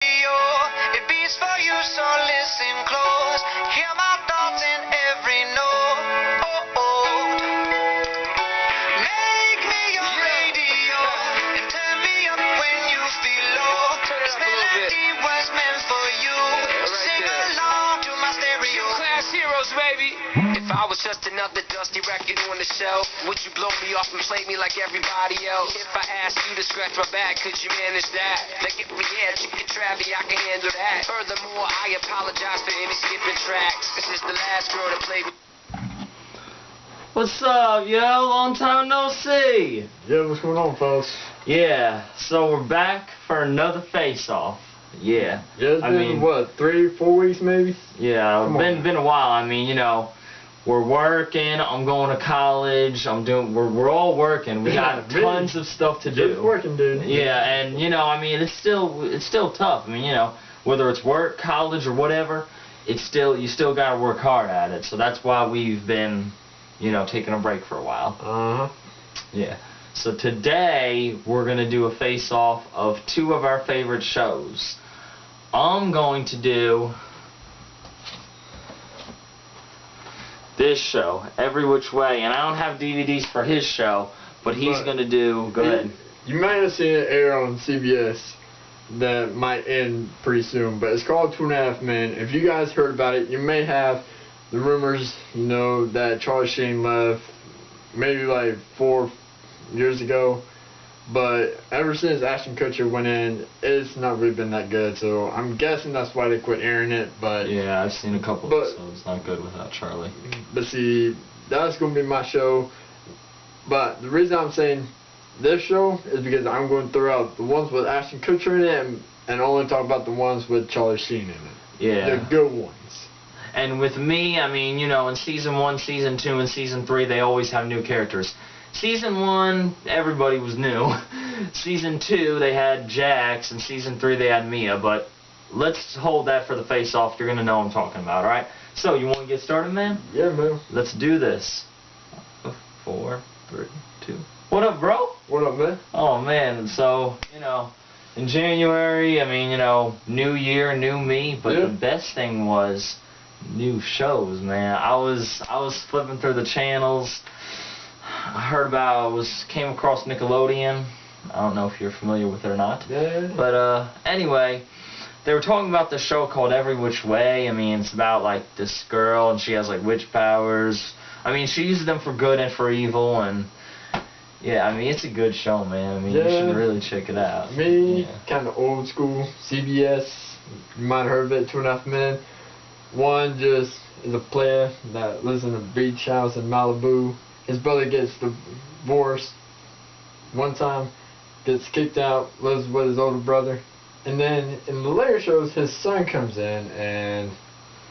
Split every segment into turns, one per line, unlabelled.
It beats for you, so listen close. Hear my thoughts in every note. Make me your radio and turn me up when you feel low. This melody was meant for you. Sing along to my stereo.
Class heroes, baby. If I was just another dusty record on the shelf, would you blow me off and play me like everybody else? If I asked you to scratch my back, could you manage that? Like if we had chicken Travie, I can handle that. Furthermore, I apologize for any skipping tracks. This is the last girl to play with.
What's up, yo? Long time no see.
Yeah, what's going on, folks?
Yeah, so we're back for another face-off. Yeah.
Yeah, it's been, what, 3-4 weeks maybe?
Yeah, been a while. I mean, you know, we're working, I'm going to college, we're all working. We got tons of stuff to do.
Just working, dude.
Yeah, and you know, I mean, it's still tough. I mean, you know, whether it's work, college, or whatever, you still got to work hard at it. So that's why we've been, you know, taking a break for a while.
Uh-huh.
Yeah. So today we're gonna do a face-off of two of our favorite shows. I'm going to do this show, Every Which Way, and I don't have DVDs for his show, but he's gonna do. Go ahead.
You might have seen it air on CBS. That might end pretty soon, but it's called 2.5 Men. If you guys heard about it, you may have the rumors, you know, that Charlie Sheen left maybe like 4 years ago, but ever since Ashton Kutcher went in, it's not really been that good, so I'm guessing that's why they quit airing it. But
yeah, I've seen a couple episodes. Not good without Charlie.
But see, that's going to be my show. But the reason I'm saying this show is because I'm going to throw out the ones with Ashton Kutcher in it and only talk about the ones with Charlie Sheen in it.
Yeah.
The good ones.
And with me, I mean, you know, in Season 1, Season 2, and Season 3, they always have new characters. Season 1, everybody was new. Season 2, they had Jax, and Season 3, they had Mia, but let's hold that for the face-off. You're going to know what I'm talking about, alright? So, you want to get started, man?
Yeah, man.
Let's do this. 4, 3, 2. What up, bro?
What up, man?
Oh, man, so, you know, in January, I mean, you know, new year, new me, but
yeah.
The best thing was new shows, man. I was flipping through the channels. I came across Nickelodeon. I don't know if you're familiar with it or not.
Yeah.
But anyway, they were talking about this show called Every Which Way. I mean, it's about like this girl and she has like witch powers. I mean, she uses them for good and for evil, and yeah, I mean, it's a good show, man. I mean, you should really check it out.
Kind of old school CBS. You might have heard of it, 2.5 Men. One just is a player that lives in a beach house in Malibu. His brother gets divorced one time, gets kicked out, lives with his older brother. And then in the later shows, his son comes in, and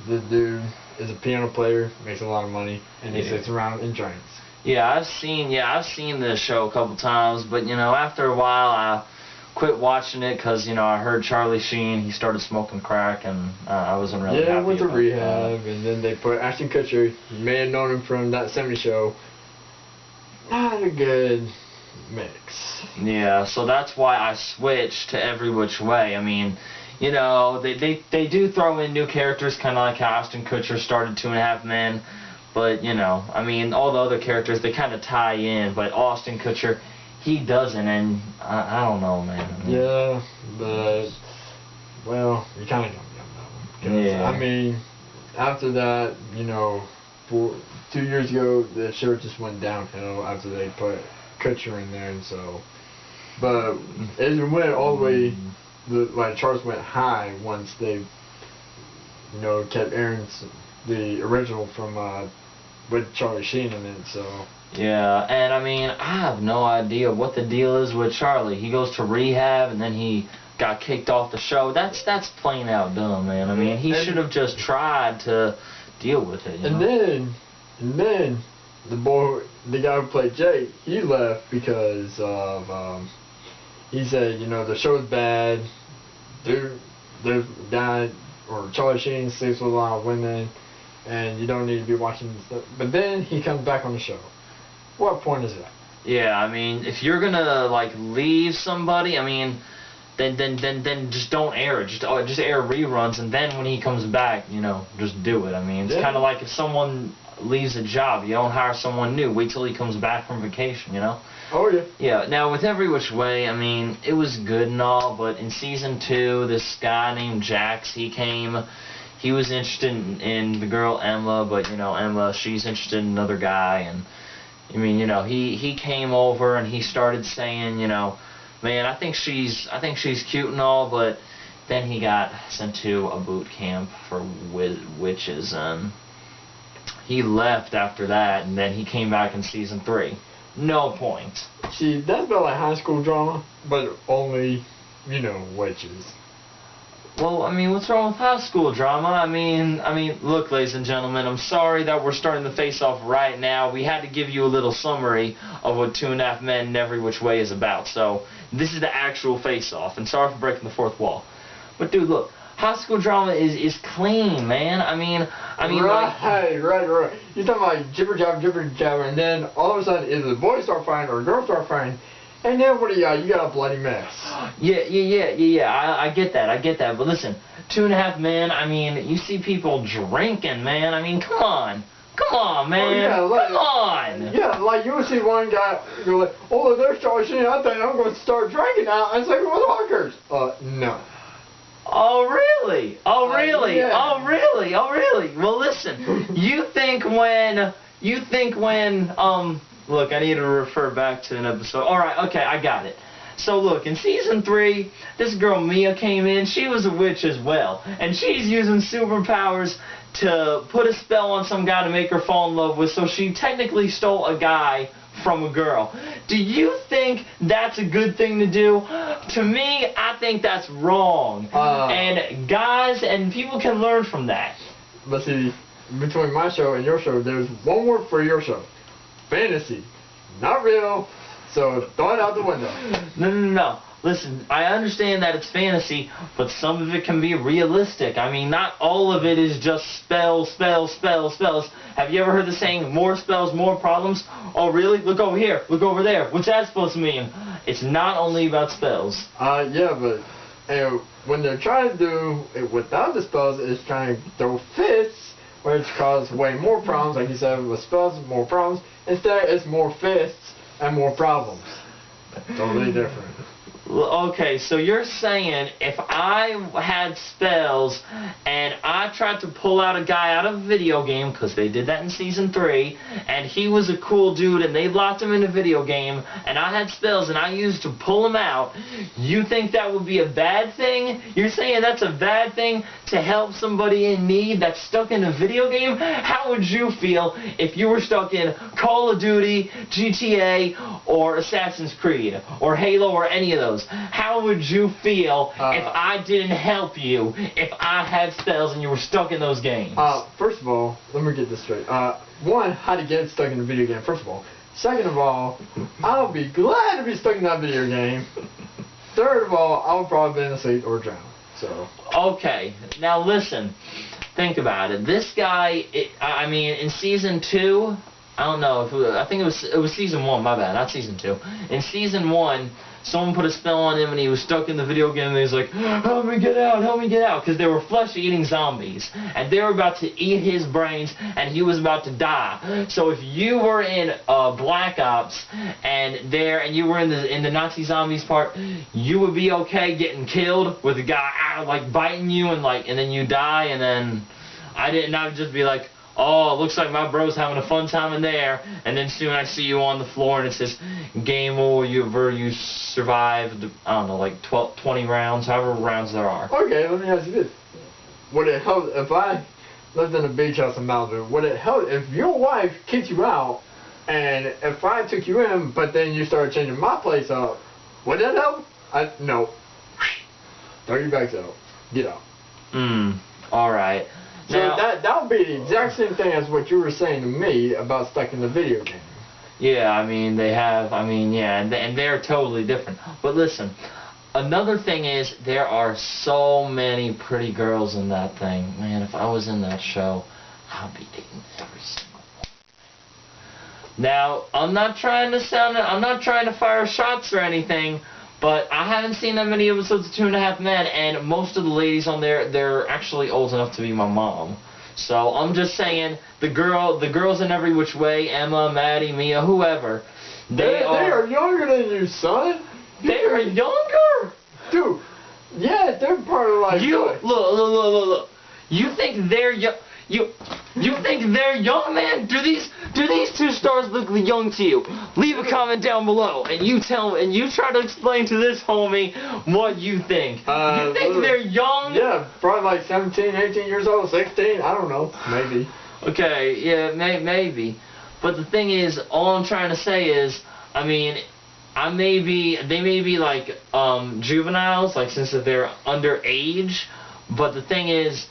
the dude is a piano player, makes a lot of money, and he sits around and drinks.
Yeah, I've seen the show a couple times, but you know, after a while, I quit watching it because, you know, I heard Charlie Sheen, he started smoking crack, and I wasn't really happy.
Yeah, went to
about
rehab, and then they put Ashton Kutcher. You may have known him from that 70s show. Not a good mix.
Yeah, so that's why I switched to Every Which Way. I mean, you know, they do throw in new characters, kind of like how Ashton Kutcher started 2.5 Men, but, you know, I mean, all the other characters, they kind of tie in, but Ashton Kutcher, he doesn't, and I don't know, man. I mean,
yeah, but, well, you kind of don't know.
Yeah.
I mean, after that, you know, 2 years ago, the show just went downhill after they put Kutcher in there, and so, but it went all the way, like, charts went high once they, you know, kept airing the original from, with Charlie Sheen in it, so.
Yeah, and I mean, I have no idea what the deal is with Charlie. He goes to rehab, and then he got kicked off the show. That's plain out dumb, man. I mean, he should have just tried to deal with it.
And then the guy who played Jake, he left because of he said, you know, the show's bad. There's a guy, or Charlie Sheen, sleeps with a lot of women, and you don't need to be watching this stuff. But then he comes back on the show. What point is that?
Yeah, I mean, if you're gonna like leave somebody, I mean, then just don't air it. Just air reruns, and then when he comes back, you know, just do it. I mean, it's kind of like if someone leaves a job, you don't hire someone new. Wait till he comes back from vacation, you know?
Oh, yeah.
Yeah, now with Every Which Way, I mean, it was good and all, but in season 2, this guy named Jax, he came. He was interested in the girl Emma, but, you know, Emma, she's interested in another guy, and, I mean, you know, he came over and he started saying, you know, man, I think she's cute and all, but then he got sent to a boot camp for witches, and he left after that, and then he came back in season 3. No point.
See, that's about like high school drama, but only, you know, witches.
Well, I mean, what's wrong with high school drama? I mean, look, ladies and gentlemen, I'm sorry that we're starting the face-off right now. We had to give you a little summary of what 2.5 Men and Every Which Way is about. So, this is the actual face-off, and sorry for breaking the fourth wall. But, dude, look, high school drama is clean, man. I mean,
right. You're talking about jibber jabber, and then all of a sudden, either the boys start fighting or the girls start fighting, and then what do you got? You got a bloody mess.
Yeah. I get that. But listen, 2.5 Men. I mean, you see people drinking, man. I mean, come on, man.
Oh, yeah,
come on.
Yeah, like you would see one guy go like, oh, they're charging. I think I'm going to start drinking now. And it's like, what hookers? No.
Oh really?
Yeah.
Oh really? Well, listen. You think when look, I need to refer back to an episode. All right, okay, I got it. So look, in season 3, this girl Mia came in. She was a witch as well, and she's using superpowers to put a spell on some guy to make her fall in love with. So she technically stole a guy from a girl. Do you think that's a good thing to do? To me, I think that's wrong. And guys and people can learn from that.
But see, between my show and your show, there's one word for your show. Fantasy. Not real. So throw it out the window.
No. Listen, I understand that it's fantasy, but some of it can be realistic. I mean, not all of it is just spells. Have you ever heard the saying, more spells, more problems? Oh, really? Look over here. Look over there. What's that supposed to mean? It's not only about spells.
Yeah, but when they're trying to do it without the spells, it's trying to throw fists, which cause way more problems. Like you said, with spells, more problems. Instead, it's more fists and more problems. Totally different.
Okay, so you're saying if I had spells and I tried to pull out a guy out of a video game, because they did that in season 3, and he was a cool dude and they locked him in a video game, and I had spells and I used to pull him out, you think that would be a bad thing? You're saying that's a bad thing to help somebody in need that's stuck in a video game? How would you feel if you were stuck in Call of Duty, GTA, or Assassin's Creed, or Halo, or any of those? How would you feel if I didn't help you, if I had spells and you were stuck in those games?
First of all, let me get this straight. One, how to get stuck in a video game, first of all. Second of all, I'll be glad to be stuck in that video game. Third of all, I'll probably be in a seat or drown. So.
Okay, now listen. Think about it. This guy, I mean, in season 2, I don't know, I think it was season 1, my bad, not season 2. In season 1, someone put a spell on him and he was stuck in the video game and he was like, help me get out, because they were flesh-eating zombies. And they were about to eat his brains and he was about to die. So if you were in Black Ops and you were in the Nazi zombies part, you would be okay getting killed with a guy like biting you and then you die, and then I would just be like, oh, it looks like my bro's having a fun time in there. And then soon I see you on the floor and it says, game over, you survived, I don't know, like 20 rounds, however rounds there are.
Okay, let me ask you this. Would it help if I lived in a beach house in Malibu? Would it help if your wife kicked you out and if I took you in, but then you started changing my place up, would that help? No. Throw your bags out. Get out.
Alright.
So that would be the exact same thing as what you were saying to me about stuck in the video game.
Yeah, I mean, and they're totally different. But listen, another thing is there are so many pretty girls in that thing. Man, if I was in that show, I'd be dating every single one. Now, I'm not trying to fire shots or anything, But I haven't seen that many episodes of 2.5 Men, and most of the ladies on there, they're actually old enough to be my mom. So I'm just saying, the girls in Every Which Way, Emma, Maddie, Mia, whoever, they
are younger than you, son.
They are younger,
dude. Yeah, they're part of like.
You look. You think they're young? You think they're young, man? Do these two stars look young to you? Leave a comment down below, and you try to explain to this homie what you think. You think they're young?
Yeah, probably like 17, 18 years old, 16. I don't know, maybe.
Okay, yeah, maybe. But the thing is, all I'm trying to say is, I mean, they may be like juveniles, like since they're underage. But the thing is,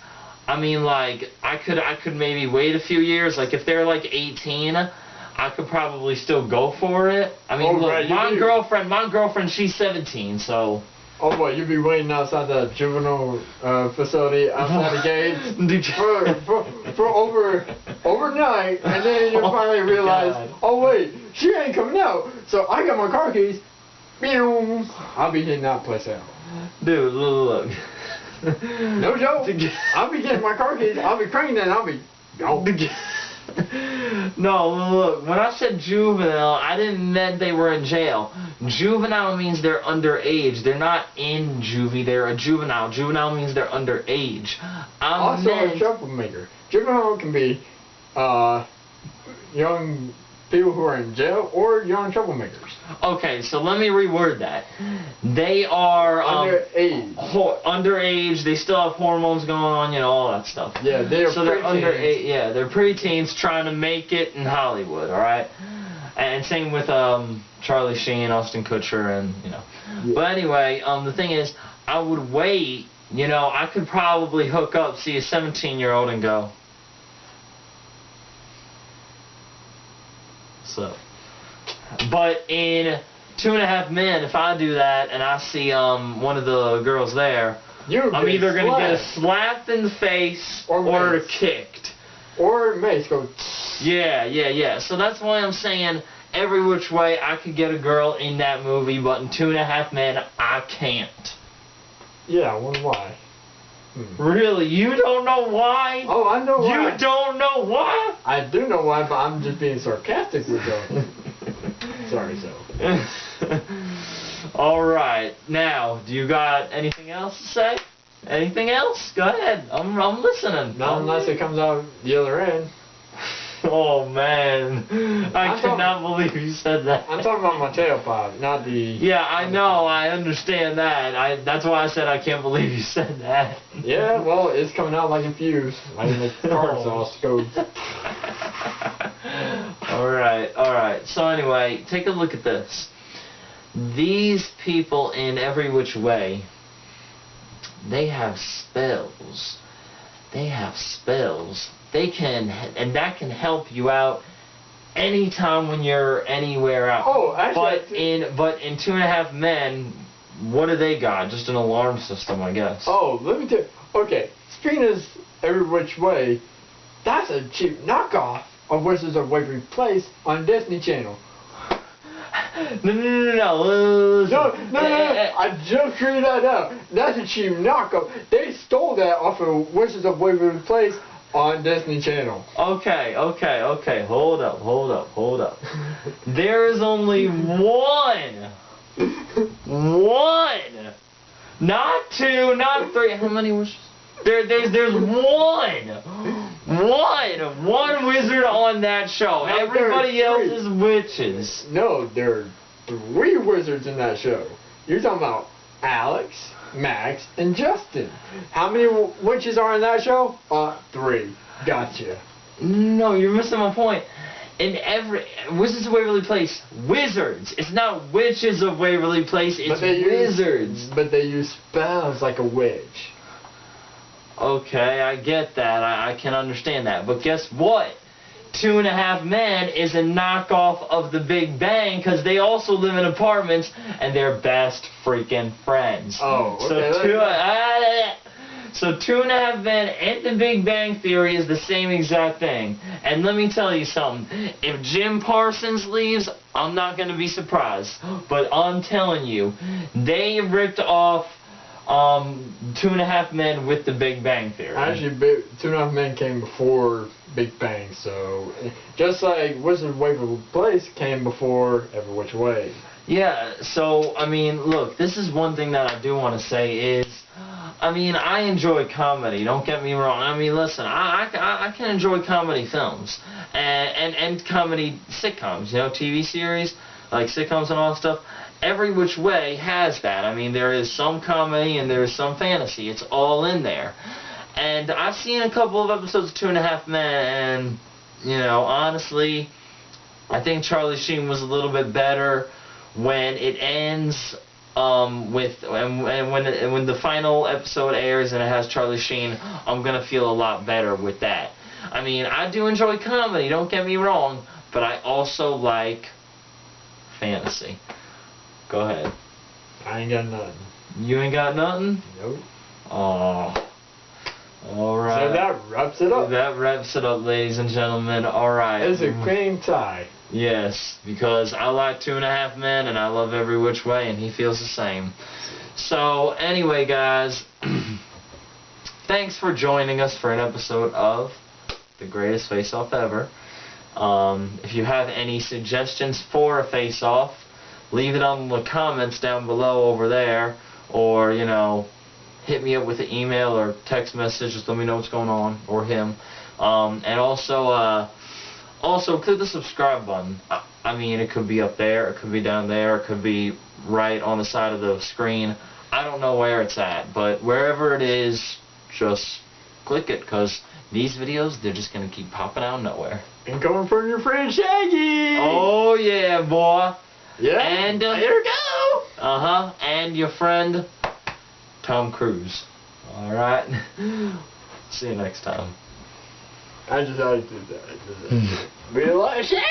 I mean, like, I could maybe wait a few years. Like, if they're like 18, I could probably still go for it. I mean, look,
right,
my girlfriend, she's 17, so.
Oh boy, you'd be waiting outside the juvenile facility outside the gates for overnight, and then you finally realize, oh wait, she ain't coming out, so I got my car keys. I'll be hitting that place out.
Dude, look.
No joke. I'll be getting my car keys. I'll be cranking it. And I'll be gone.
No, look. When I said juvenile, I didn't mean they were in jail. Juvenile means they're underage. They're not in juvie. They're a juvenile. Juvenile means they're underage.
Also a troublemaker. Juvenile can be young people who are in jail or young troublemakers.
Okay, so let me reword that. They are
underage.
Underage. They still have hormones going on, you know, all that stuff.
Yeah, they're
underage. Yeah, they're preteens trying to make it in Hollywood. All right, and same with Charlie Sheen, Austin Kutcher, and you know. Yeah. But anyway, the thing is, I would wait. You know, I could probably hook up, see a 17-year-old, and go. So, but in 2.5 Men, if I do that and I see one of the girls there, I'm either gonna get a slap in the face or kicked.
Or mace go.
Yeah. So that's why I'm saying Every Which Way I could get a girl in that movie, but in 2.5 Men I can't.
Yeah, I wonder why.
Really? You don't know why?
Oh, I know why.
You don't know why?
I do know why, but I'm just being sarcastic with you. Sorry, so.
Alright, now, do you got anything else to say? Anything else? Go ahead. I'm listening.
Not unless it comes out the other end.
Oh man, I cannot believe you said that.
I'm talking about my tailpipe, not the...
Yeah, I know, I understand that. That's why I said I can't believe you said that.
Yeah, well, it's coming out like a fuse. Like the car exhaust goes.
Alright. So anyway, take a look at this. These people in Every Which Way, they have spells. They can, and that can help you out anytime when you're anywhere else.
Oh, actually,
but in 2.5 Men, what do they got? Just an alarm system, I guess.
Oh, let me tell you. Okay, speaking of Every Which Way, that's a cheap knockoff of Wizards of Waverly Place on Disney Channel.
No.
I just figured that out. That's a cheap knockoff. They stole that off of Wizards of Waverly Place on Disney Channel.
Okay. Hold up. There is only one. Not 2, not 3. How many wishes? There's one wizard on that show.
No,
everybody else is witches.
No, there are 3 wizards in that show. You're talking about Alex, Max, and Justin. How many witches are in that show? 3. Gotcha.
No, you're missing my point. In every Wizards of Waverly Place, wizards. It's not witches of Waverly Place. It's wizards.
But they use spells like a witch.
Okay, I get that. I can understand that. But guess what? 2.5 Men is a knockoff of The Big Bang because they also live in apartments and they're best freaking friends.
Oh, okay.
So 2.5 Men and The Big Bang Theory is the same exact thing. And let me tell you something. If Jim Parsons leaves, I'm not going to be surprised. But I'm telling you, they ripped off 2.5 Men with the Big Bang Theory.
Actually, 2.5 Men came before Big Bang, so just like Wizard of Waverly Place came before Every Which Way.
Yeah, so, I mean, look, this is one thing that I do want to say is, I mean, I enjoy comedy, don't get me wrong. I mean, listen, I can enjoy comedy films and comedy sitcoms, you know, TV series, like sitcoms and all that stuff. Every Which Way has that. I mean, there is some comedy and there is some fantasy. It's all in there. And I've seen a couple of episodes of 2.5 Men, and, you know, honestly, I think Charlie Sheen was a little bit better when it ends with and when the final episode airs and it has Charlie Sheen. I'm gonna feel a lot better with that. I mean, I do enjoy comedy, don't get me wrong, but I also like fantasy. Go ahead.
I ain't got nothing.
You ain't got nothing?
Nope.
Oh. Alright.
So that wraps it up.
That wraps it up, ladies and gentlemen. Alright.
It's a cream tie.
Yes, because I like 2.5 Men and I love Every Which Way, and he feels the same. So, anyway, guys, thanks for joining us for an episode of The Greatest Face-Off Ever. If you have any suggestions for a face-off, leave it on the comments down below over there, or, you know, hit me up with an email or text message, just let me know what's going on, or him. And also click the subscribe button. I mean, it could be up there, it could be down there, it could be right on the side of the screen. I don't know where it's at, but wherever it is, just click it, because these videos, they're just going to keep popping out of nowhere.
And coming from your friend Shaggy!
Oh, yeah, boy.
Yeah,
And,
there we go!
Uh-huh, and your friend, Tom Cruise. Alright? See you next time.
I just always do that. We like Shaggy!